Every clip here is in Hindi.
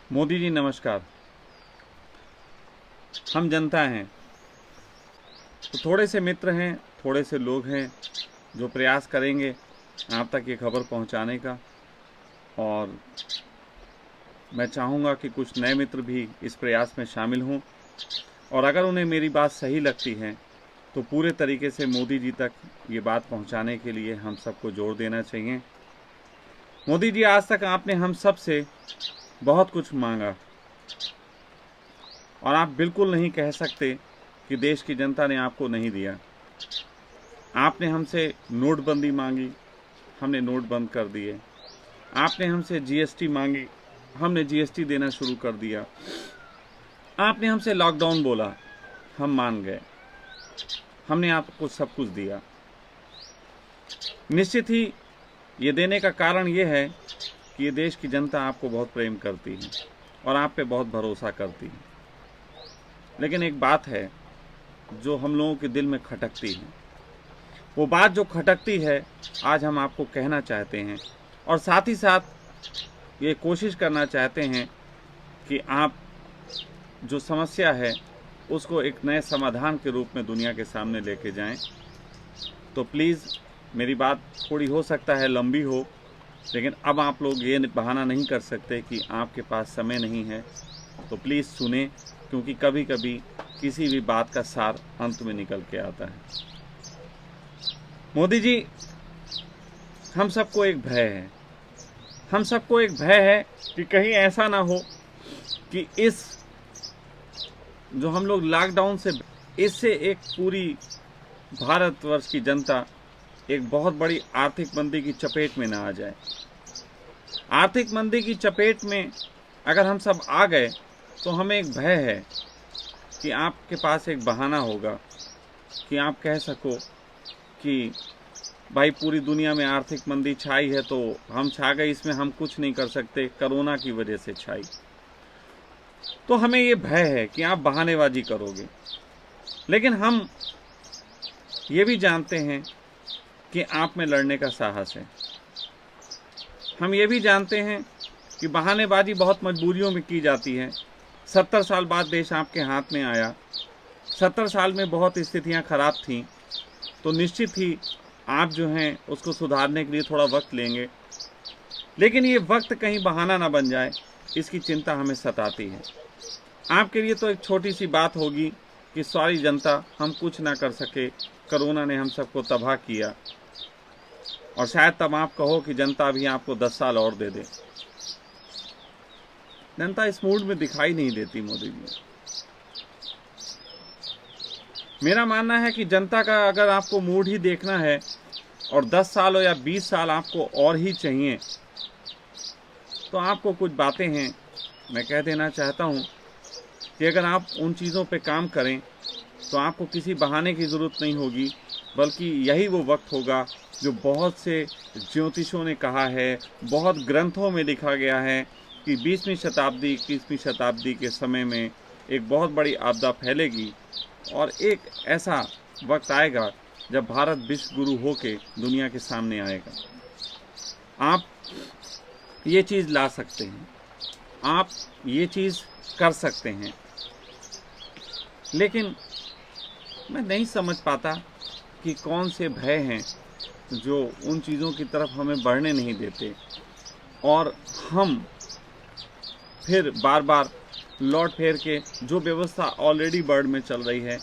मोदी जी नमस्कार। हम जनता हैं, तो थोड़े से मित्र हैं, थोड़े से लोग हैं जो प्रयास करेंगे आप तक ये खबर पहुंचाने का। और मैं चाहूँगा कि कुछ नए मित्र भी इस प्रयास में शामिल हों, और अगर उन्हें मेरी बात सही लगती है तो पूरे तरीके से मोदी जी तक ये बात पहुंचाने के लिए हम सबको जोर देना चाहिए। मोदी जी, आज तक आपने हम सब से बहुत कुछ मांगा, और आप बिल्कुल नहीं कह सकते कि देश की जनता ने आपको नहीं दिया। आपने हमसे नोटबंदी मांगी, हमने नोट बंद कर दिए। आपने हमसे जीएसटी मांगी, हमने जीएसटी देना शुरू कर दिया। आपने हमसे लॉकडाउन बोला, हम मान गए। हमने आपको सब कुछ दिया। निश्चित ही ये देने का कारण ये है कि ये देश की जनता आपको बहुत प्रेम करती है और आप पे बहुत भरोसा करती है। लेकिन एक बात है जो हम लोगों के दिल में खटकती है। वो बात जो खटकती है आज हम आपको कहना चाहते हैं, और साथ ही साथ ये कोशिश करना चाहते हैं कि आप जो समस्या है उसको एक नए समाधान के रूप में दुनिया के सामने लेके जाएं। तो प्लीज़, मेरी बात थोड़ी हो सकता है लंबी हो, लेकिन अब आप लोग ये बहाना नहीं कर सकते कि आपके पास समय नहीं है। तो प्लीज़ सुने, क्योंकि कभी कभी किसी भी बात का सार अंत में निकल के आता है। मोदी जी, हम सबको एक भय है। हम सबको एक भय है कि कहीं ऐसा ना हो कि इस जो हम लोग लॉकडाउन से, इससे एक पूरी भारतवर्ष की जनता एक बहुत बड़ी आर्थिक मंदी की चपेट में ना आ जाए। आर्थिक मंदी की चपेट में अगर हम सब आ गए तो हमें एक भय है कि आपके पास एक बहाना होगा कि आप कह सको कि भाई पूरी दुनिया में आर्थिक मंदी छाई है तो हम छा गए, इसमें हम कुछ नहीं कर सकते, कोरोना की वजह से छाई। तो हमें ये भय है कि आप बहानेबाजी करोगे। लेकिन हम ये भी जानते हैं कि आप में लड़ने का साहस है। हम ये भी जानते हैं कि बहानेबाजी बहुत मजबूरियों में की जाती है। 70 साल बाद देश आपके हाथ में आया। 70 साल में बहुत स्थितियां खराब थीं, तो निश्चित ही आप जो हैं उसको सुधारने के लिए थोड़ा वक्त लेंगे। लेकिन ये वक्त कहीं बहाना ना बन जाए, इसकी चिंता हमें सताती है। आपके लिए तो एक छोटी सी बात होगी कि सारी जनता, हम कुछ ना कर सके, कोरोना ने हम सबको तबाह किया, और शायद तब आप कहो कि जनता भी आपको 10 साल और दे दे। जनता इस मूड में दिखाई नहीं देती मोदी जी। मेरा मानना है कि जनता का अगर आपको मूड ही देखना है और 10 साल हो या 20 साल आपको और ही चाहिए, तो आपको कुछ बातें हैं मैं कह देना चाहता हूं कि अगर आप उन चीज़ों पे काम करें तो आपको किसी बहाने की ज़रूरत नहीं होगी, बल्कि यही वो वक्त होगा जो बहुत से ज्योतिषों ने कहा है, बहुत ग्रंथों में लिखा गया है कि 20वीं शताब्दी 21वीं शताब्दी के समय में एक बहुत बड़ी आपदा फैलेगी, और एक ऐसा वक्त आएगा जब भारत विश्व गुरु होके दुनिया के सामने आएगा। आप ये चीज़ ला सकते हैं, आप ये चीज़ कर सकते हैं। लेकिन मैं नहीं समझ पाता कि कौन से भय हैं जो उन चीज़ों की तरफ हमें बढ़ने नहीं देते, और हम फिर बार बार लौट फेर के जो व्यवस्था ऑलरेडी वर्ल्ड में चल रही है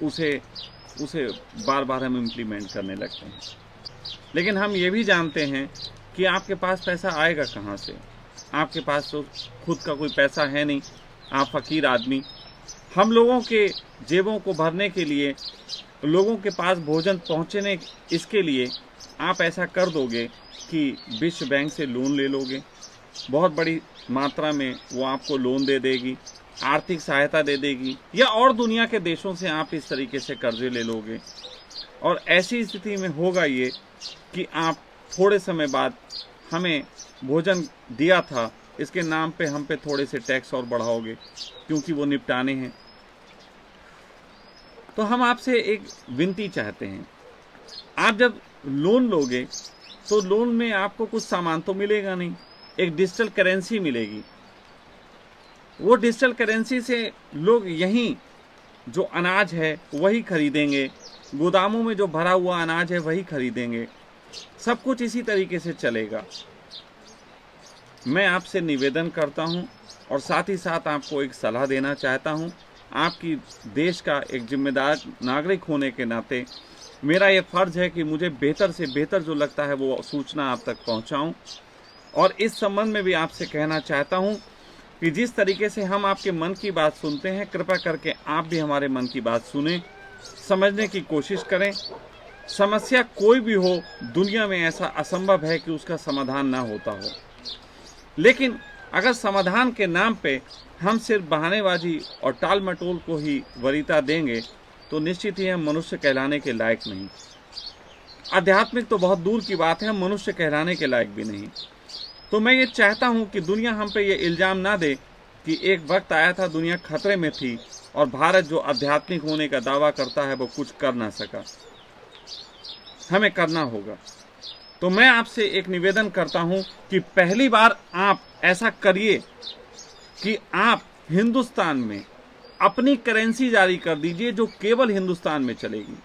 उसे बार बार हम इम्प्लीमेंट करने लगते हैं। लेकिन हम ये भी जानते हैं कि आपके पास पैसा आएगा कहाँ से। आपके पास तो खुद का कोई पैसा है नहीं, आप फ़कीर आदमी। हम लोगों के जेबों को भरने के लिए, लोगों के पास भोजन पहुँचने इसके लिए आप ऐसा कर दोगे कि विश्व बैंक से लोन ले लोगे, बहुत बड़ी मात्रा में वो आपको लोन दे देगी, आर्थिक सहायता दे देगी, या और दुनिया के देशों से आप इस तरीके से कर्जे ले लोगे। और ऐसी स्थिति में होगा ये कि आप थोड़े समय बाद हमें भोजन दिया था इसके नाम पे हम पे थोड़े से टैक्स और बढ़ाओगे, क्योंकि वो निपटाने हैं। तो हम आपसे एक विनती चाहते हैं, आप जब लोन लोगे तो लोन में आपको कुछ सामान तो मिलेगा नहीं, एक डिजिटल करेंसी मिलेगी। वो डिजिटल करेंसी से लोग यहीं जो अनाज है वही खरीदेंगे, गोदामों में जो भरा हुआ अनाज है वही खरीदेंगे, सब कुछ इसी तरीके से चलेगा। मैं आपसे निवेदन करता हूं और साथ ही साथ आपको एक सलाह देना चाहता हूं। आपकी देश का एक जिम्मेदार नागरिक होने के नाते मेरा ये फ़र्ज़ है कि मुझे बेहतर से बेहतर जो लगता है वो सूचना आप तक पहुंचाऊं। और इस संबंध में भी आपसे कहना चाहता हूं कि जिस तरीके से हम आपके मन की बात सुनते हैं, कृपया करके आप भी हमारे मन की बात सुनें, समझने की कोशिश करें। समस्या कोई भी हो, दुनिया में ऐसा असंभव है कि उसका समाधान ना होता हो, लेकिन अगर समाधान के नाम पे हम सिर्फ बहानेबाजी और टाल मटोल को ही वरीयता देंगे तो निश्चित ही हम मनुष्य कहलाने के लायक नहीं। आध्यात्मिक तो बहुत दूर की बात है, हम मनुष्य कहलाने के लायक भी नहीं। तो मैं ये चाहता हूँ कि दुनिया हम पे ये इल्ज़ाम ना दे कि एक वक्त आया था दुनिया खतरे में थी और भारत जो आध्यात्मिक होने का दावा करता है वो कुछ कर ना सका। हमें करना होगा। तो मैं आपसे एक निवेदन करता हूं कि पहली बार आप ऐसा करिए कि आप हिंदुस्तान में अपनी करेंसी जारी कर दीजिए जो केवल हिंदुस्तान में चलेगी।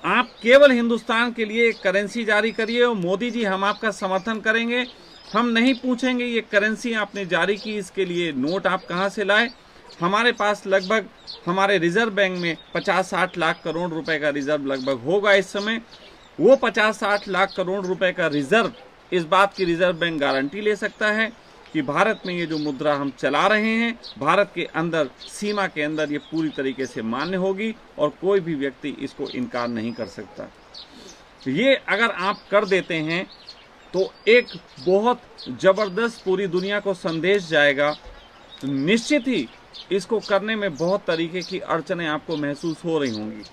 आप केवल हिंदुस्तान के लिए करेंसी जारी करिए और मोदी जी हम आपका समर्थन करेंगे। हम नहीं पूछेंगे ये करेंसी आपने जारी की, इसके लिए नोट आप कहां से लाए। हमारे पास लगभग हमारे रिजर्व बैंक में 50-60 लाख करोड़ रुपए का रिजर्व लगभग होगा इस समय। वो 50-60 लाख करोड़ रुपए का रिजर्व, इस बात की रिजर्व बैंक गारंटी ले सकता है कि भारत में ये जो मुद्रा हम चला रहे हैं भारत के अंदर, सीमा के अंदर ये पूरी तरीके से मान्य होगी और कोई भी व्यक्ति इसको इनकार नहीं कर सकता। ये अगर आप कर देते हैं तो एक बहुत ज़बरदस्त पूरी दुनिया को संदेश जाएगा। निश्चित ही इसको करने में बहुत तरीके की अड़चनें आपको महसूस हो रही होंगी।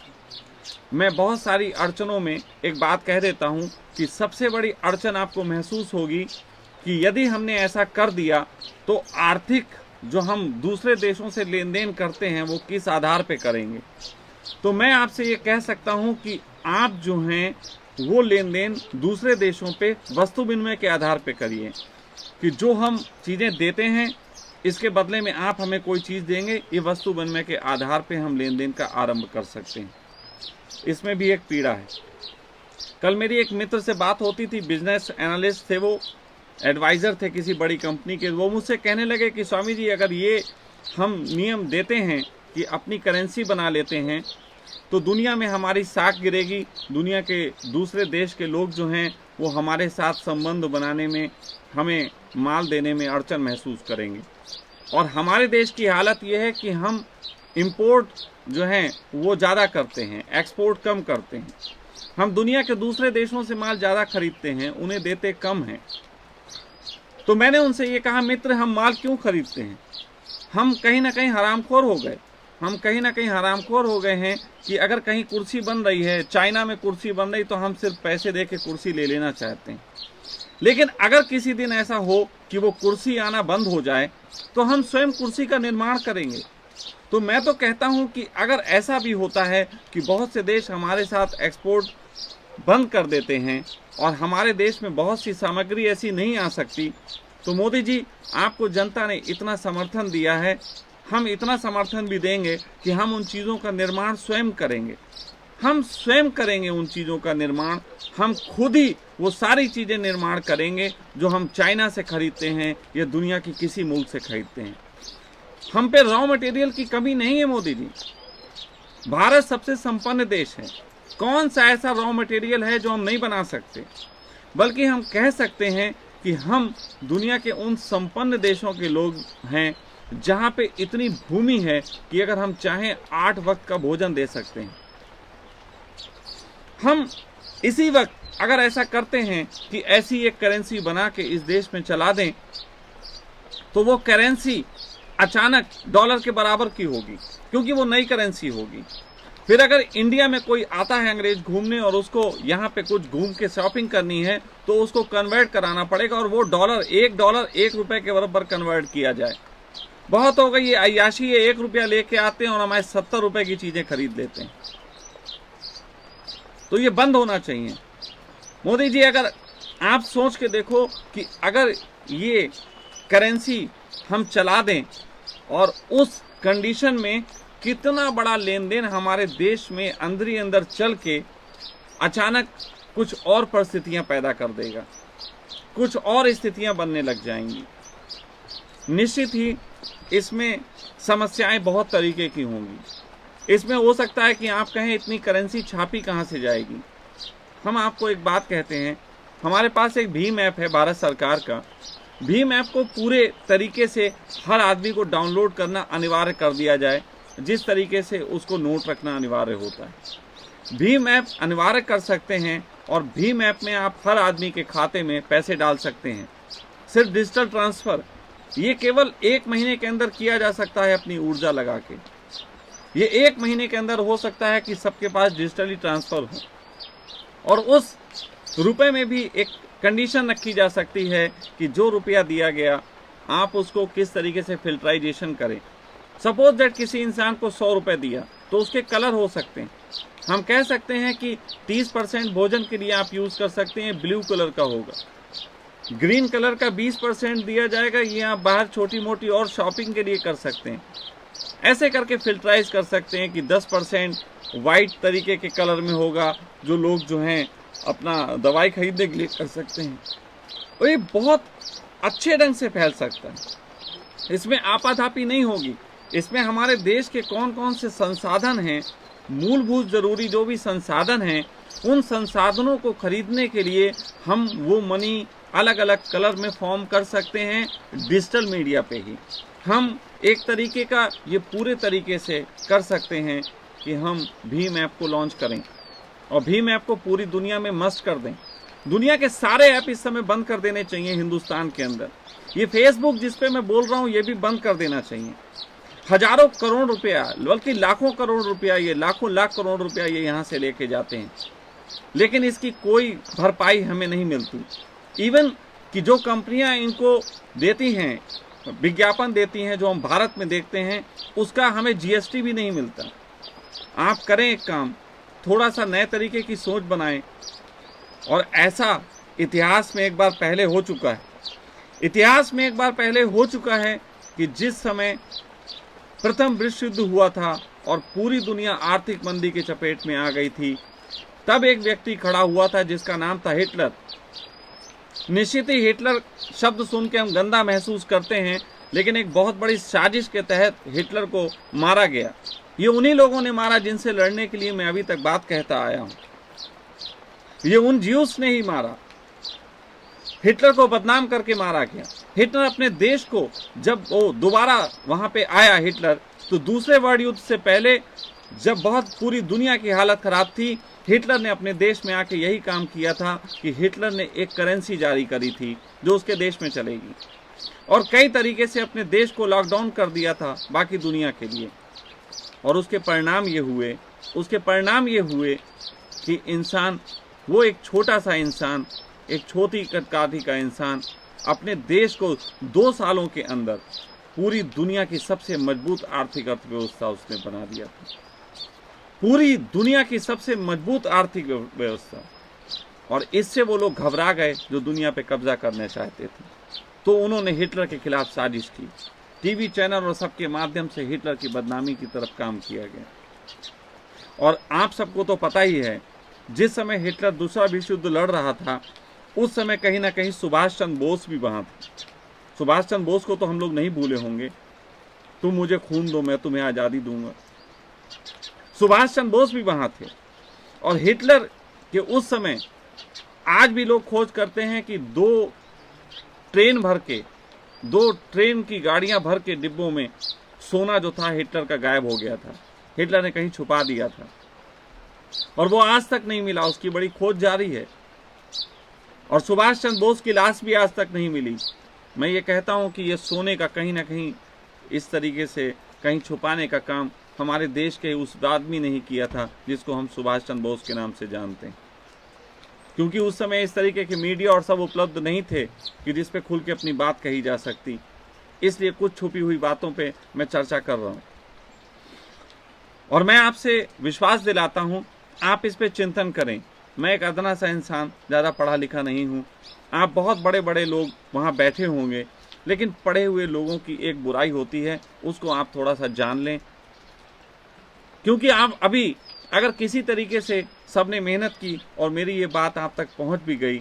मैं बहुत सारी अड़चनों में एक बात कह देता हूं कि सबसे बड़ी अड़चन आपको महसूस होगी कि यदि हमने ऐसा कर दिया तो आर्थिक जो हम दूसरे देशों से लेन देन करते हैं वो किस आधार पे करेंगे। तो मैं आपसे ये कह सकता हूं कि आप जो हैं वो लेन देन दूसरे देशों पे वस्तु विनिमय के आधार पे करिए कि जो हम चीज़ें देते हैं इसके बदले में आप हमें कोई चीज़ देंगे, ये वस्तु विनिमय के आधार पे हम लेन देन का आरंभ कर सकते हैं। इसमें भी एक पीड़ा है। कल मेरी एक मित्र से बात होती थी, बिजनेस एनालिस्ट थे, वो एडवाइज़र थे किसी बड़ी कंपनी के। वो मुझसे कहने लगे कि स्वामी जी अगर ये हम नियम देते हैं कि अपनी करेंसी बना लेते हैं तो दुनिया में हमारी साख गिरेगी, दुनिया के दूसरे देश के लोग जो हैं वो हमारे साथ संबंध बनाने में, हमें माल देने में अड़चन महसूस करेंगे। और हमारे देश की हालत ये है कि हम इंपोर्ट जो हैं वो ज़्यादा करते हैं, एक्सपोर्ट कम करते हैं। हम दुनिया के दूसरे देशों से माल ज़्यादा खरीदते हैं, उन्हें देते कम हैं। तो मैंने उनसे ये कहा, मित्र हम माल क्यों खरीदते हैं? हम कहीं ना कहीं हरामखोर हो गए। हम कहीं ना कहीं हरामखोर हो गए हैं कि अगर कहीं कुर्सी बन रही है, चाइना में कुर्सी बन रही, तो हम सिर्फ पैसे दे के कुर्सी ले लेना चाहते हैं। लेकिन अगर किसी दिन ऐसा हो कि वो कुर्सी आना बंद हो जाए तो हम स्वयं कुर्सी का निर्माण करेंगे। तो मैं तो कहता हूं कि अगर ऐसा भी होता है कि बहुत से देश हमारे साथ एक्सपोर्ट बंद कर देते हैं और हमारे देश में बहुत सी सामग्री ऐसी नहीं आ सकती, तो मोदी जी आपको जनता ने इतना समर्थन दिया है, हम इतना समर्थन भी देंगे कि हम उन चीज़ों का निर्माण स्वयं करेंगे। हम स्वयं करेंगे उन चीज़ों का निर्माण। हम खुद ही वो सारी चीज़ें निर्माण करेंगे जो हम चाइना से खरीदते हैं या दुनिया की किसी मुल्क से खरीदते हैं। हम पे रॉ मटेरियल की कमी नहीं है मोदी जी। भारत सबसे संपन्न देश है। कौन सा ऐसा रॉ मटेरियल है जो हम नहीं बना सकते? बल्कि हम कह सकते हैं कि हम दुनिया के उन संपन्न देशों के लोग हैं जहाँ पे इतनी भूमि है कि अगर हम चाहें 8 वक्त का भोजन दे सकते हैं। हम इसी वक्त अगर ऐसा करते हैं कि ऐसी एक करेंसी बना के इस देश में चला दें तो वो करेंसी अचानक डॉलर के बराबर की होगी, क्योंकि वो नई करेंसी होगी। फिर अगर इंडिया में कोई आता है अंग्रेज घूमने और उसको यहाँ पे कुछ घूम के शॉपिंग करनी है तो उसको कन्वर्ट कराना पड़ेगा और वो डॉलर 1 रुपए के बराबर कन्वर्ट किया जाए। बहुत हो गई ये अय्याशी, ये 1 रुपया लेके आते हैं और हमारे 70 रुपए की चीजें खरीद लेते हैं। तो ये बंद होना चाहिए। मोदी जी अगर आप सोच के देखो कि अगर ये करेंसी हम चला दें और उस कंडीशन में कितना बड़ा लेन देन हमारे देश में अंदर ही अंदर चल के अचानक कुछ और परिस्थितियां पैदा कर देगा, कुछ और स्थितियां बनने लग जाएंगी। निश्चित ही इसमें समस्याएं बहुत तरीके की होंगी। इसमें हो सकता है कि आप कहें इतनी करेंसी छापी कहाँ से जाएगी। हम आपको एक बात कहते हैं, हमारे पास एक भीम ऐप है भारत सरकार का। भीम ऐप को पूरे तरीके से हर आदमी को डाउनलोड करना अनिवार्य कर दिया जाए, जिस तरीके से उसको नोट रखना अनिवार्य होता है। भीम ऐप अनिवार्य कर सकते हैं और भीम ऐप में आप हर आदमी के खाते में पैसे डाल सकते हैं। सिर्फ डिजिटल ट्रांसफ़र ये केवल 1 महीने के अंदर किया जा सकता है अपनी ऊर्जा लगा के। ये 1 महीने के अंदर हो सकता है कि सबके पास डिजिटली ट्रांसफ़र हो। और उस रुपए में भी एक कंडीशन रखी जा सकती है कि जो रुपया दिया गया आप उसको किस तरीके से फिल्टराइजेशन करें। सपोज दैट किसी इंसान को 100 रुपये दिया तो उसके कलर हो सकते हैं। हम कह सकते हैं कि 30% भोजन के लिए आप यूज़ कर सकते हैं, ब्लू कलर का होगा। ग्रीन कलर का 20% दिया जाएगा, ये आप बाहर छोटी मोटी और शॉपिंग के लिए कर सकते हैं। ऐसे करके फिल्टराइज कर सकते हैं कि 10% वाइट तरीके के कलर में होगा, जो लोग जो हैं अपना दवाई खरीदने के लिए कर सकते हैं। और ये बहुत अच्छे ढंग से फैल सकता है। इसमें आपाधापी नहीं होगी। इसमें हमारे देश के कौन कौन से संसाधन हैं, मूलभूत जरूरी जो भी संसाधन हैं, उन संसाधनों को खरीदने के लिए हम वो मनी अलग अलग कलर में फॉर्म कर सकते हैं डिजिटल मीडिया पे ही। हम एक तरीके का ये पूरे तरीके से कर सकते हैं कि हम भीम ऐप को लॉन्च करें और भीम ऐप को पूरी दुनिया में मस्ट कर दें। दुनिया के सारे ऐप इस समय बंद कर देने चाहिए हिंदुस्तान के अंदर। ये फेसबुक जिस पे मैं बोल रहा हूँ ये भी बंद कर देना चाहिए। हजारों करोड़ रुपया बल्कि लाखों करोड़ रुपया, ये लाखों लाख करोड़ रुपया ये यहाँ से लेके जाते हैं, लेकिन इसकी कोई भरपाई हमें नहीं मिलती। इवन कि जो कंपनियां इनको देती हैं, विज्ञापन देती हैं, जो हम भारत में देखते हैं, उसका हमें जीएसटी भी नहीं मिलता। आप करें एक काम, थोड़ा सा नए तरीके की सोच बनाएं। और ऐसा इतिहास में एक बार पहले हो चुका है, इतिहास में एक बार पहले हो चुका है कि जिस समय प्रथम विश्व युद्ध हुआ था और पूरी दुनिया आर्थिक मंदी के चपेट में आ गई थी, तब एक व्यक्ति खड़ा हुआ था जिसका नाम था हिटलर। निश्चित ही हिटलर शब्द सुन के हम गंदा महसूस करते हैं, लेकिन एक बहुत बड़ी साजिश के तहत हिटलर को मारा गया। ये उन्हीं लोगों ने मारा जिनसे लड़ने के लिए मैं अभी तक बात कहता आया हूँ। ये उन ज्यूस ने ही मारा। हिटलर को बदनाम करके मारा गया। हिटलर अपने देश को, जब वो दोबारा वहां पे आया हिटलर, तो दूसरे वर्ल्ड युद्ध से पहले जब बहुत पूरी दुनिया की हालत खराब थी, हिटलर ने अपने देश में आके यही काम किया था कि हिटलर ने एक करेंसी जारी करी थी जो उसके देश में चलेगी, और कई तरीके से अपने देश को लॉकडाउन कर दिया था बाकी दुनिया के लिए। और उसके परिणाम ये हुए कि इंसान, वो एक छोटा सा इंसान, एक छोटी कदकाठी का इंसान, अपने देश को 2 सालों के अंदर पूरी दुनिया की सबसे मजबूत आर्थिक अर्थव्यवस्था उसने बना दिया था। पूरी दुनिया की सबसे मजबूत आर्थिक व्यवस्था। और इससे वो लोग घबरा गए जो दुनिया पे कब्जा करना चाहते थे, तो उन्होंने हिटलर के खिलाफ साजिश की। टीवी चैनल और सबके माध्यम से हिटलर की बदनामी की तरफ काम किया गया। और आप सबको तो पता ही है, जिस समय हिटलर दूसरा विश्व युद्ध लड़ रहा था, उस समय कहीं ना कहीं सुभाष चंद्र बोस भी वहाँ थे। सुभाष चंद्र बोस को तो हम लोग नहीं भूले होंगे। तुम मुझे खून दो, मैं तुम्हें आज़ादी दूंगा। सुभाष चंद्र बोस भी वहाँ थे। और हिटलर के उस समय आज भी लोग खोज करते हैं कि 2 ट्रेन की गाड़ियां भर के डिब्बों में सोना जो था हिटलर का गायब हो गया था। हिटलर ने कहीं छुपा दिया था और वो आज तक नहीं मिला। उसकी बड़ी खोज जारी है। और सुभाष चंद्र बोस की लाश भी आज तक नहीं मिली। मैं ये कहता हूँ कि ये सोने का कहीं ना कहीं इस तरीके से कहीं छुपाने का काम हमारे देश के उस आदमी ने ही किया था जिसको हम सुभाष चंद्र बोस के नाम से जानते हैं। क्योंकि उस समय इस तरीके के मीडिया और सब उपलब्ध नहीं थे कि जिस पे खुल के अपनी बात कही जा सकती। इसलिए कुछ छुपी हुई बातों पे मैं चर्चा कर रहा हूँ। और मैं आपसे विश्वास दिलाता हूँ, आप इस पे चिंतन करें। मैं एक अदना सा इंसान, ज़्यादा पढ़ा लिखा नहीं हूँ। आप बहुत बड़े बड़े लोग वहाँ बैठे होंगे, लेकिन पढ़े हुए लोगों की एक बुराई होती है, उसको आप थोड़ा सा जान लें, क्योंकि आप अभी अगर किसी तरीके से सबने मेहनत की और मेरी ये बात आप तक पहुंच भी गई,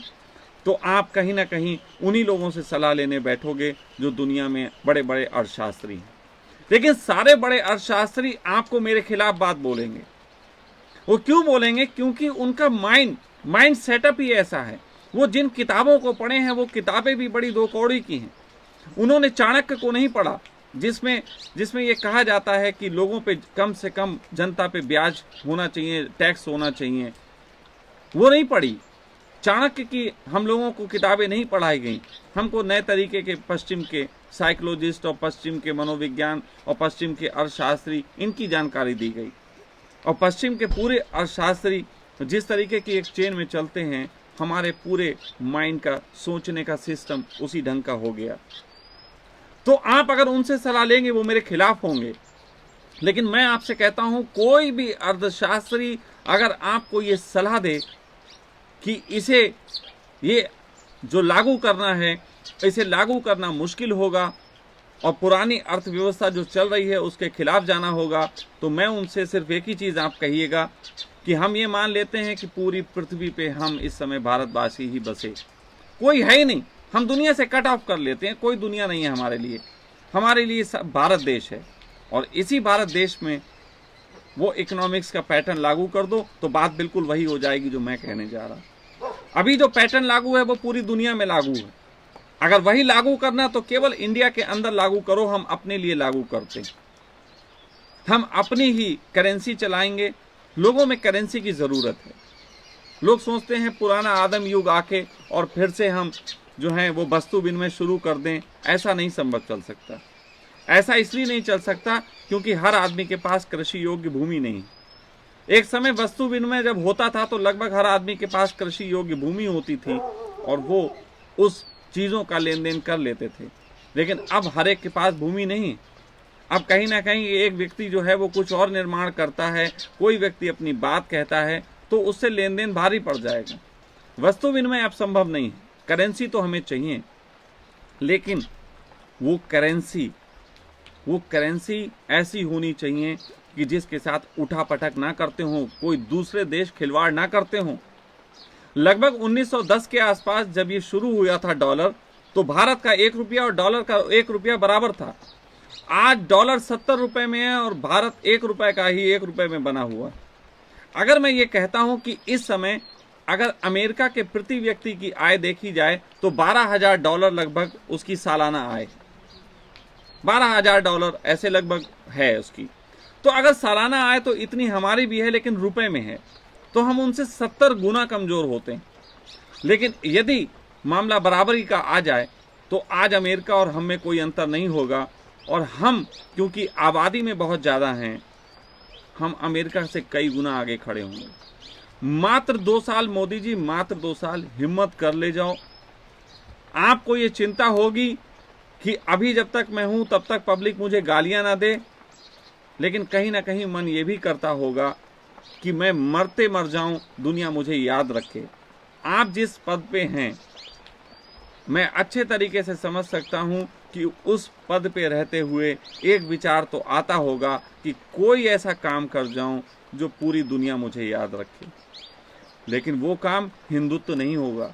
तो आप कहीं ना कहीं उन्हीं लोगों से सलाह लेने बैठोगे जो दुनिया में बड़े बड़े अर्थशास्त्री हैं। लेकिन सारे बड़े अर्थशास्त्री आपको मेरे खिलाफ बात बोलेंगे। वो क्यों बोलेंगे? क्योंकि उनका माइंड सेटअप ही ऐसा है। वो जिन किताबों को पढ़े हैं वो किताबें भी बड़ी दो कौड़ी की हैं। उन्होंने चाणक्य को नहीं पढ़ा, जिसमें ये कहा जाता है कि लोगों पे कम से कम जनता पे ब्याज होना चाहिए, टैक्स होना चाहिए। वो नहीं पढ़ी। चाणक्य की हम लोगों को किताबें नहीं पढ़ाई गई। हमको नए तरीके के पश्चिम के साइकोलॉजिस्ट और पश्चिम के मनोविज्ञान और पश्चिम के अर्थशास्त्री, इनकी जानकारी दी गई। और पश्चिम के पूरे अर्थशास्त्री जिस तरीके की एक चेन में चलते हैं, हमारे पूरे माइंड का सोचने का सिस्टम उसी ढंग का हो गया। तो आप अगर उनसे सलाह लेंगे वो मेरे खिलाफ होंगे। लेकिन मैं आपसे कहता हूं, कोई भी अर्थशास्त्री अगर आपको ये सलाह दे कि ये जो लागू करना है, इसे लागू करना मुश्किल होगा और पुरानी अर्थव्यवस्था जो चल रही है उसके खिलाफ जाना होगा, तो मैं उनसे सिर्फ एक ही चीज़ आप कहिएगा कि हम ये मान लेते हैं कि पूरी पृथ्वी पे हम इस समय भारतवासी ही बसे, कोई है ही नहीं। हम दुनिया से कट ऑफ कर लेते हैं, कोई दुनिया नहीं है हमारे लिए सब भारत देश है। और इसी भारत देश में वो इकोनॉमिक्स का पैटर्न लागू कर दो तो बात बिल्कुल वही हो जाएगी जो मैं कहने जा रहा हूँ। अभी जो पैटर्न लागू है वो पूरी दुनिया में लागू है। अगर वही लागू करना तो केवल इंडिया के अंदर लागू करो। हम अपने लिए लागू करते हैं, हम अपनी ही करेंसी चलाएंगे। लोगों में करेंसी की ज़रूरत है। लोग सोचते हैं पुराना आदम युग आके और फिर से हम जो है वो वस्तु विनिमय शुरू कर दें। ऐसा नहीं संभव चल सकता। ऐसा इसलिए नहीं चल सकता क्योंकि हर आदमी के पास कृषि योग्य भूमि नहीं। एक समय वस्तु विनिमय जब होता था तो लगभग हर आदमी के पास कृषि योग्य भूमि होती थी और वो उस चीज़ों का लेन देन कर लेते थे। लेकिन अब हर एक के पास भूमि नहीं। अब कहीं ना कहीं एक व्यक्ति जो है वो कुछ और निर्माण करता है, कोई व्यक्ति अपनी बात कहता है, तो उससे लेन देन भारी पड़ जाएगा। वस्तु विनिमय अब संभव नहीं है। करेंसी तो हमें चाहिए, लेकिन वो करेंसी ऐसी होनी चाहिए कि जिसके साथ उठापटक ना करते हों, कोई दूसरे देश खिलवाड़ ना करते हों। लगभग 1910 के आसपास जब ये शुरू हुआ था डॉलर, तो भारत का 1 रुपया और डॉलर का 1 रुपया बराबर था। आज डॉलर 70 रुपए में है और भारत 1 रुपए का ही 1 रुपए में बना हुआ। अगर मैं ये कहता हूं कि इस समय अगर अमेरिका के प्रति व्यक्ति की आय देखी जाए तो $12,000 लगभग उसकी सालाना आय, $12,000 ऐसे लगभग है उसकी। तो अगर सालाना आय तो इतनी हमारी भी है, लेकिन रुपए में है, तो हम उनसे 70 गुना कमजोर होते हैं। लेकिन यदि मामला बराबरी का आ जाए तो आज अमेरिका और हम में कोई अंतर नहीं होगा। और हम क्योंकि आबादी में बहुत ज़्यादा हैं, हम अमेरिका से कई गुना आगे खड़े होंगे। मात्र 2 साल मोदी जी, मात्र 2 साल हिम्मत कर ले जाओ। आपको ये चिंता होगी कि अभी जब तक मैं हूं तब तक पब्लिक मुझे गालियां ना दे, लेकिन कहीं ना कहीं मन ये भी करता होगा कि मैं मरते मर जाऊं, दुनिया मुझे याद रखे। आप जिस पद पे हैं, मैं अच्छे तरीके से समझ सकता हूं कि उस पद पे रहते हुए एक विचार तो आता होगा कि कोई ऐसा काम कर जाऊं जो पूरी दुनिया मुझे याद रखे। लेकिन वो काम हिंदुत्व नहीं होगा,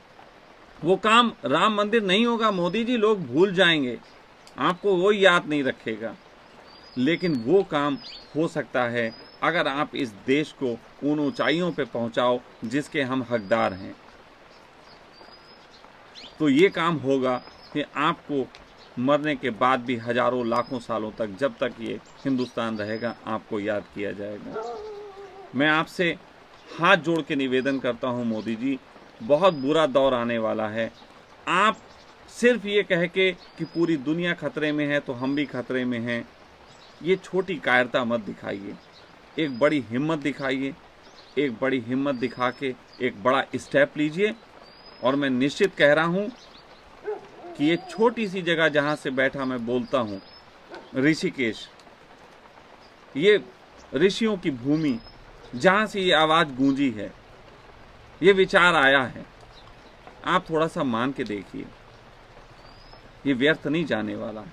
वो काम राम मंदिर नहीं होगा। मोदी जी, लोग भूल जाएंगे, आपको वो याद नहीं रखेगा। लेकिन वो काम हो सकता है अगर आप इस देश को उन ऊंचाइयों पे पहुंचाओ जिसके हम हकदार हैं। तो ये काम होगा कि आपको मरने के बाद भी हजारों लाखों सालों तक, जब तक ये हिंदुस्तान रहेगा, आपको याद किया जाएगा। मैं आपसे हाथ जोड़ के निवेदन करता हूं मोदी जी, बहुत बुरा दौर आने वाला है। आप सिर्फ ये कह के कि पूरी दुनिया खतरे में है तो हम भी खतरे में हैं, ये छोटी कायरता मत दिखाइए। एक बड़ी हिम्मत दिखाइए। एक बड़ी हिम्मत दिखा के एक बड़ा स्टेप लीजिए। और मैं निश्चित कह रहा हूं कि ये छोटी सी जगह जहां से बैठा मैं बोलता हूं, ऋषिकेश, ये ऋषियों की भूमि, जहां से ये आवाज़ गूंजी है, ये विचार आया है, आप थोड़ा सा मान के देखिए। ये व्यर्थ नहीं जाने वाला।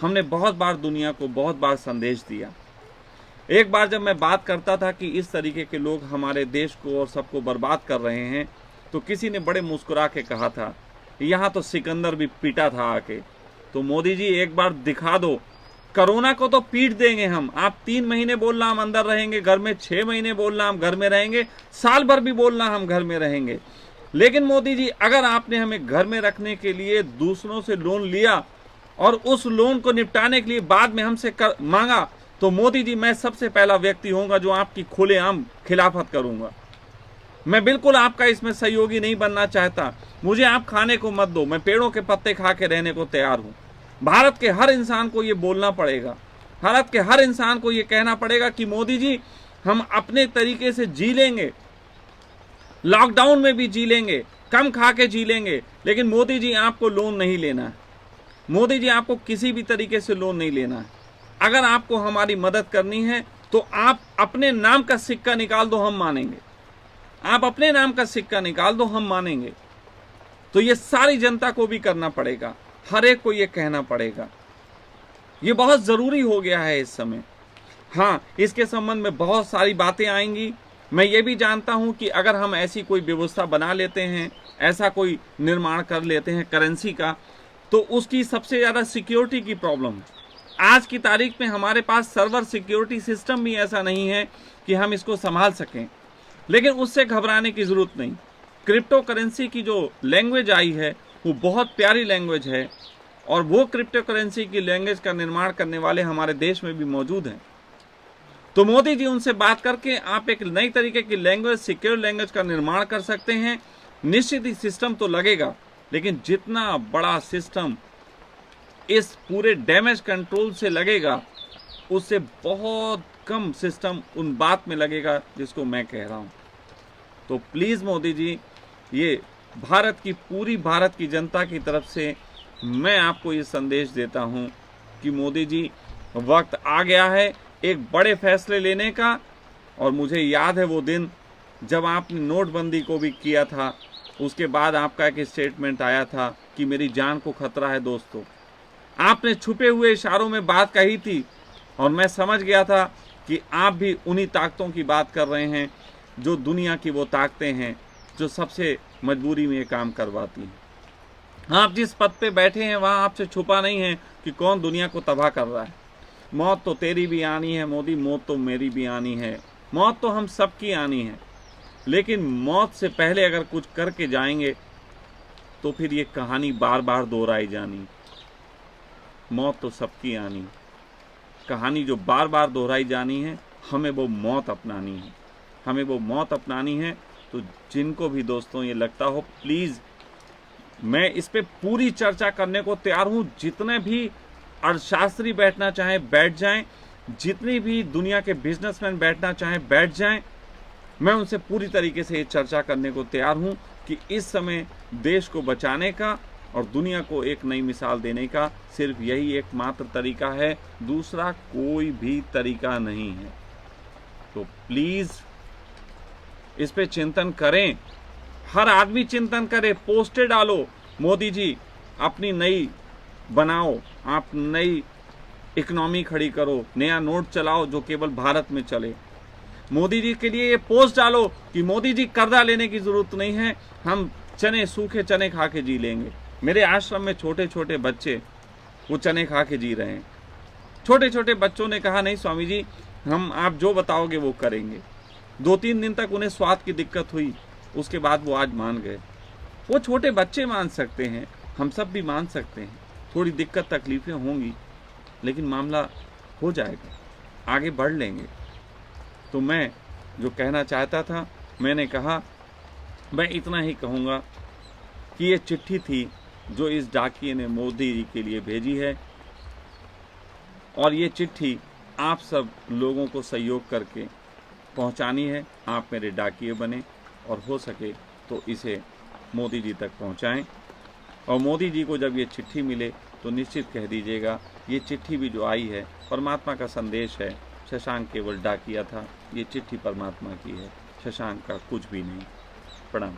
हमने बहुत बार दुनिया को बहुत बार संदेश दिया। एक बार जब मैं बात करता था कि इस तरीके के लोग हमारे देश को और सबको बर्बाद कर रहे हैं, तो किसी ने बड़े मुस्कुरा के कहा था यहाँ तो सिकंदर भी पीटा था आके। तो मोदी जी एक बार दिखा दो, कोरोना को तो पीट देंगे हम। आप 3 महीने बोलना हम अंदर रहेंगे घर में, 6 महीने बोलना हम घर में रहेंगे, साल भर भी बोलना हम घर में रहेंगे। लेकिन मोदी जी अगर आपने हमें घर में रखने के लिए दूसरों से लोन लिया और उस लोन को निपटाने के लिए बाद में हमसे मांगा, तो मोदी जी मैं सबसे पहला व्यक्ति होऊंगा जो आपकी खुलेआम खिलाफत करूंगा। मैं बिल्कुल आपका इसमें सहयोगी नहीं बनना चाहता। मुझे आप खाने को मत दो, मैं पेड़ों के पत्ते खा के रहने को तैयार हूं। भारत के हर इंसान को ये बोलना पड़ेगा, भारत के हर इंसान को ये कहना पड़ेगा कि मोदी जी हम अपने तरीके से जी लेंगे, लॉकडाउन में भी जी लेंगे, कम खा के जी लेंगे, लेकिन मोदी जी आपको लोन नहीं लेना है। मोदी जी आपको किसी भी तरीके से लोन नहीं लेना है। अगर आपको हमारी मदद करनी है तो आप अपने नाम का सिक्का निकाल दो, हम मानेंगे। आप अपने नाम का सिक्का निकाल दो, हम मानेंगे। तो ये सारी जनता को भी करना पड़ेगा, हर एक को ये कहना पड़ेगा। ये बहुत जरूरी हो गया है इस समय। हाँ, इसके संबंध में बहुत सारी बातें आएंगी। मैं ये भी जानता हूं कि अगर हम ऐसी कोई व्यवस्था बना लेते हैं, ऐसा कोई निर्माण कर लेते हैं करेंसी का, तो उसकी सबसे ज्यादा सिक्योरिटी की प्रॉब्लम है। आज की तारीख में हमारे पास सर्वर सिक्योरिटी सिस्टम भी ऐसा नहीं है कि हम इसको संभाल सकें। लेकिन उससे घबराने की जरूरत नहीं। क्रिप्टो करेंसी की जो लैंग्वेज आई है वो बहुत प्यारी लैंग्वेज है, और वो क्रिप्टो करेंसी की लैंग्वेज का निर्माण करने वाले हमारे देश में भी मौजूद हैं। तो मोदी जी उनसे बात करके आप एक नई तरीके की लैंग्वेज, सिक्योर लैंग्वेज का निर्माण कर सकते हैं। निश्चित ही सिस्टम तो लगेगा, लेकिन जितना बड़ा सिस्टम इस पूरे डैमेज कंट्रोल से लगेगा, उससे बहुत कम सिस्टम उन बात में लगेगा जिसको मैं कह रहा हूं। तो प्लीज मोदी जी, ये भारत की जनता की तरफ से मैं आपको ये संदेश देता हूं कि मोदी जी वक्त आ गया है एक बड़े फैसले लेने का। और मुझे याद है वो दिन जब आपने नोटबंदी को भी किया था, उसके बाद आपका एक स्टेटमेंट आया था कि मेरी जान को खतरा है। दोस्तों, आपने छुपे हुए इशारों में बात कही थी और मैं समझ गया था कि आप भी उन्हीं ताकतों की बात कर रहे हैं जो दुनिया की वो ताकतें हैं जो सबसे मजबूरी में ये काम करवाती हैं। आप जिस पद पे बैठे हैं वहाँ आपसे छुपा नहीं है कि कौन दुनिया को तबाह कर रहा है। मौत तो तेरी भी आनी है मोदी, मौत तो मेरी भी आनी है, मौत तो हम सबकी आनी है। लेकिन मौत से पहले अगर कुछ करके जाएंगे तो फिर ये कहानी बार बार दोहराई जानी। मौत तो सबकी आनी, कहानी जो बार बार दोहराई जानी है, हमें वो मौत अपनानी है, हमें वो मौत अपनानी है। तो जिनको भी दोस्तों ये लगता हो, प्लीज़ मैं इस पे पूरी चर्चा करने को तैयार हूँ। जितने भी अर्थशास्त्री बैठना चाहें बैठ जाएं, जितनी भी दुनिया के बिजनेसमैन बैठना चाहें बैठ जाएं। मैं उनसे पूरी तरीके से ये चर्चा करने को तैयार हूँ कि इस समय देश को बचाने का और दुनिया को एक नई मिसाल देने का सिर्फ यही एकमात्र तरीका है, दूसरा कोई भी तरीका नहीं है। तो प्लीज़ इस पे चिंतन करें, हर आदमी चिंतन करे, पोस्टर डालो, मोदी जी अपनी नई बनाओ, आप नई इकोनॉमी खड़ी करो, नया नोट चलाओ जो केवल भारत में चले। मोदी जी के लिए ये पोस्ट डालो कि मोदी जी कर्जा लेने की जरूरत नहीं है, हम चने, सूखे चने खा के जी लेंगे। मेरे आश्रम में छोटे छोटे बच्चे वो चने खा के जी रहे हैं। छोटे छोटे बच्चों ने कहा नहीं स्वामी जी, हम आप जो बताओगे वो करेंगे। 2-3 दिन तक उन्हें स्वाद की दिक्कत हुई, उसके बाद वो आज मान गए। वो छोटे बच्चे मान सकते हैं, हम सब भी मान सकते हैं। थोड़ी दिक्कत तकलीफें होंगी, लेकिन मामला हो जाएगा, आगे बढ़ लेंगे। तो मैं जो कहना चाहता था मैंने कहा। मैं इतना ही कहूँगा कि ये चिट्ठी थी जो इस डाकिये ने मोदी जी के लिए भेजी है, और ये चिट्ठी आप सब लोगों को सहयोग करके पहुंचानी है। आप मेरे डाकिये बने और हो सके तो इसे मोदी जी तक पहुंचाएं। और मोदी जी को जब ये चिट्ठी मिले तो निश्चित कह दीजिएगा ये चिट्ठी भी जो आई है परमात्मा का संदेश है। शशांक केवल डाकिया था, ये चिट्ठी परमात्मा की है, शशांक का कुछ भी नहीं। प्रणाम।